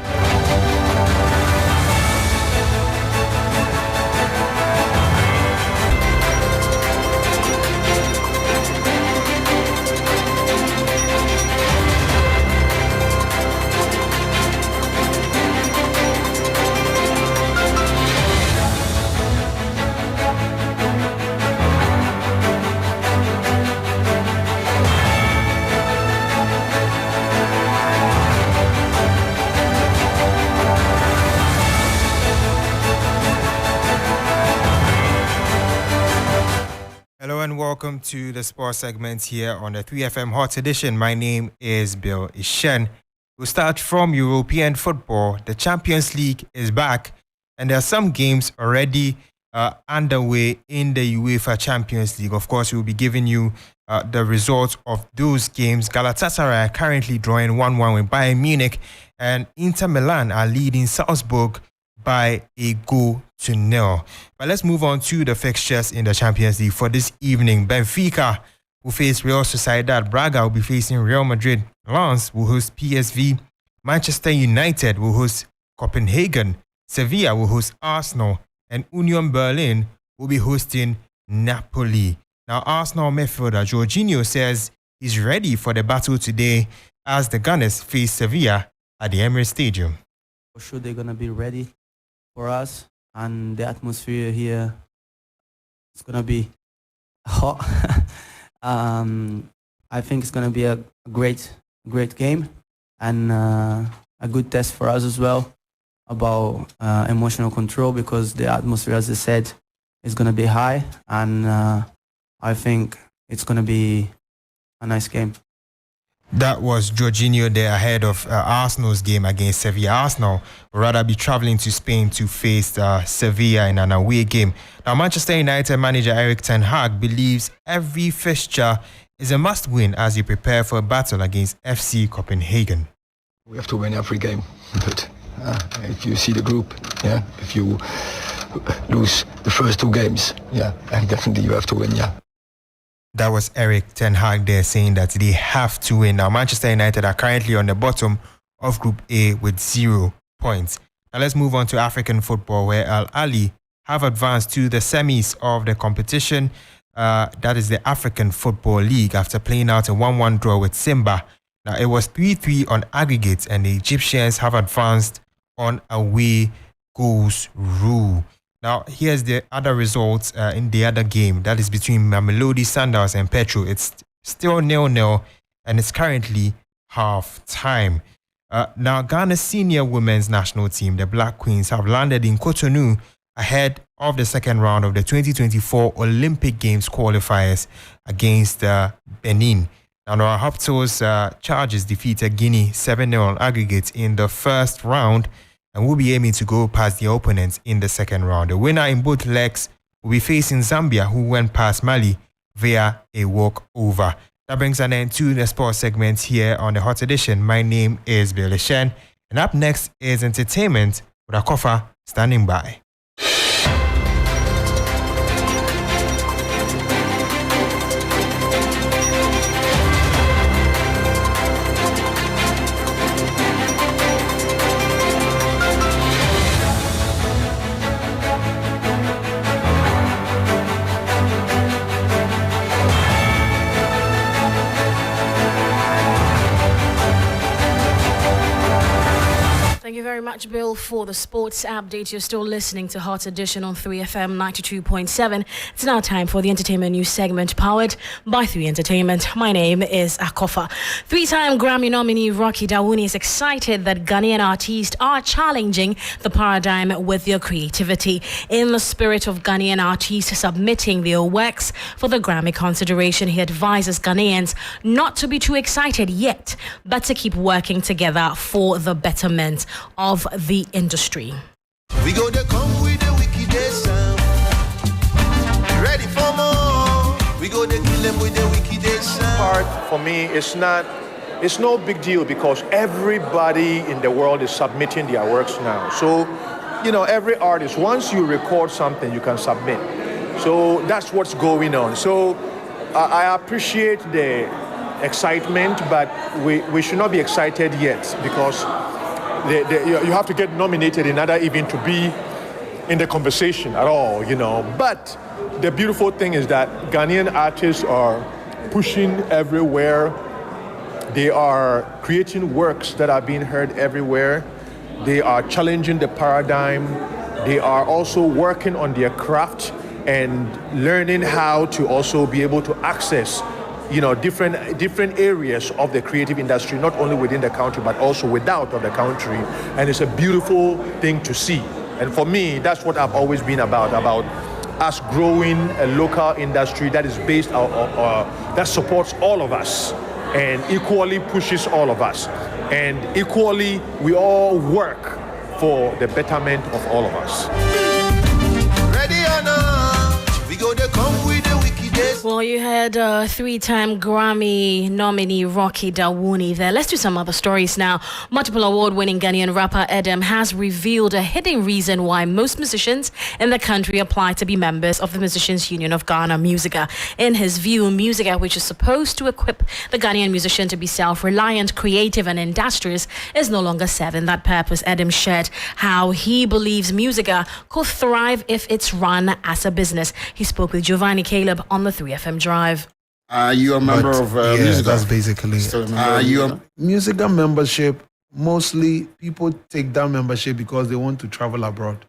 Speaker 21: Welcome to the sports segment here on the 3FM Hot Edition. My name is Bill Ishen. We'll start from European football. The Champions League is back, and there are some games already underway in the UEFA Champions League. Of course, we'll be giving you the results of those games. Galatasaray are currently drawing 1-1 with Bayern Munich, and Inter Milan are leading Salzburg by a goal to nil. But let's move on to the fixtures in the Champions League for this evening. Benfica will face Real Sociedad. Braga will be facing Real Madrid. Lens will host PSV. Manchester United will host Copenhagen. Sevilla will host Arsenal. And Union Berlin will be hosting Napoli. Now, Arsenal midfielder Jorginho says he's ready for the battle today as the Gunners face Sevilla at the Emirates Stadium.
Speaker 22: For sure, they're going to be ready for us, and the atmosphere here is going to be hot. I think it's going to be a great game and a good test for us as well about emotional control, because the atmosphere, as I said, is going to be high, and I think it's going to be a nice game.
Speaker 21: That was Jorginho there ahead of Arsenal's game against Sevilla. Arsenal will rather be travelling to Spain to face Sevilla in an away game. Now, Manchester United manager Erik ten Hag believes every fixture is a must-win as they prepare for a battle against FC Copenhagen.
Speaker 23: We have to win every game, but if you see the group, if you lose the first two games, definitely you have to win,
Speaker 21: That was Erik ten Hag there saying that they have to win. Now, Manchester United are currently on the bottom of Group A with 0 points. Now, let's move on to African football, where Al Ahly have advanced to the semis of the competition. That is the African Football League, after playing out a 1-1 draw with Simba. Now, it was 3-3 on aggregate, and the Egyptians have advanced on away goals rule. Now, here's the other results in the other game. That is between Mamelodi Sundowns and Petro. It's still 0-0, and it's currently half-time. Now, Ghana's senior women's national team, the Black Queens, have landed in Cotonou ahead of the second round of the 2024 Olympic Games qualifiers against Benin. Now, our Raptors Chargers defeated Guinea 7-0 on aggregate in the first round, and will be aiming to go past the opponents in the second round. The winner in both legs will be facing Zambia, who went past Mali via a walkover. That brings an end to the sports segment here on the Hot Edition. My name is Billy Shen, and up next is entertainment with Akofa standing by.
Speaker 24: Thank you very much, Bill,
Speaker 2: for the sports update. You're still listening to Hot Edition on 3FM 92.7. It's now time for the entertainment news segment powered by 3 Entertainment. My name is Akofa. 3-time Grammy nominee Rocky Dawuni is excited that Ghanaian artists are challenging the paradigm with their creativity. In the spirit of Ghanaian artists submitting their works for the Grammy consideration, he advises Ghanaians not to be too excited yet, but to keep working together for the betterment of the industry.
Speaker 5: We go to come with the wicked sound. Ready for more? We go to kill them with the wicked sound.
Speaker 6: Part for me it's no big deal because everybody in the world is submitting their works now. So, every artist, once you record something, you can submit. So that's what's going on. So I appreciate the excitement, but we should not be excited yet because you have to get nominated in order even to be in the conversation at all, But the beautiful thing is that Ghanaian artists are pushing everywhere. They are creating works that are being heard everywhere. They are challenging the paradigm. They are also working on their craft and learning how to also be able to access different areas of the creative industry, not only within the country, but also without of the country. And it's a beautiful thing to see. And for me, that's what I've always been about us growing a local industry that is based on, that supports all of us and equally pushes all of us. And equally, we all work for the betterment of all of us.
Speaker 5: Ready or not, we go to come with the wickedest.
Speaker 2: Well, you had 3-time Grammy nominee Rocky Dawuni there. Let's do some other stories now. Multiple award-winning Ghanaian rapper Edem has revealed a hidden reason why most musicians in the country apply to be members of the Musicians Union of Ghana, Musica. In his view, Musica, which is supposed to equip the Ghanaian musician to be self-reliant, creative and industrious, is no longer serving that purpose. Edem shared how he believes Musica could thrive if it's run as a business. He spoke with Giovanni Caleb on the 3FM Drive.
Speaker 24: Are you a member of Musica?
Speaker 25: That's basically it. Musica membership, mostly people take that membership because they want to travel abroad.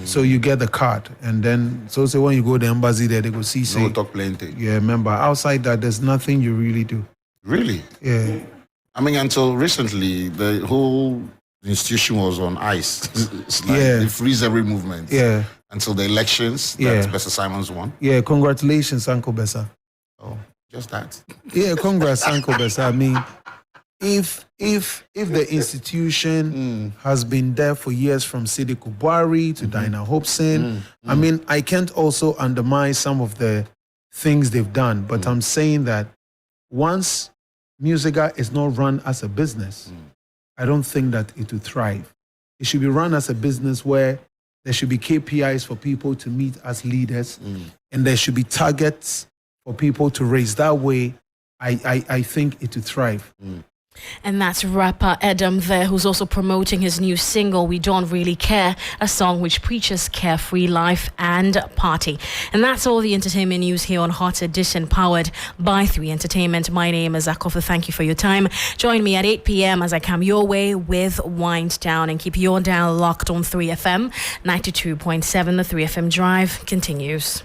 Speaker 25: So you get the card, and then say when you go to the embassy there, they go see.
Speaker 24: No talk plenty.
Speaker 25: Yeah, member. Outside that, there's nothing you really do.
Speaker 24: Really?
Speaker 25: Yeah.
Speaker 24: I mean, until recently, the whole institution was on ice. It's like they freeze every movement.
Speaker 25: Yeah.
Speaker 24: Until the elections that Bessa Simons won.
Speaker 25: Yeah, congratulations, Uncle Bessa.
Speaker 24: Oh, just that.
Speaker 25: Yeah, congrats, Uncle Bessa. I mean, if the institution has been there for years, from Sidi Kubwari to Dinah Hobson, I mean, I can't also undermine some of the things they've done, but I'm saying that once Musica is not run as a business, I don't think that it will thrive. It should be run as a business where there should be KPIs for people to meet as leaders, and there should be targets for people to raise. That way, I think it will thrive.
Speaker 2: And that's rapper Edem there, who's also promoting his new single, We Don't Really Care, a song which preaches carefree life and party. And that's all the entertainment news here on Hot Edition, powered by 3 Entertainment. My name is Akofa. Thank you for your time. Join me at 8 p.m. as I come your way with Wind Down, and keep your dial locked on 3FM 92.7. The 3FM Drive continues.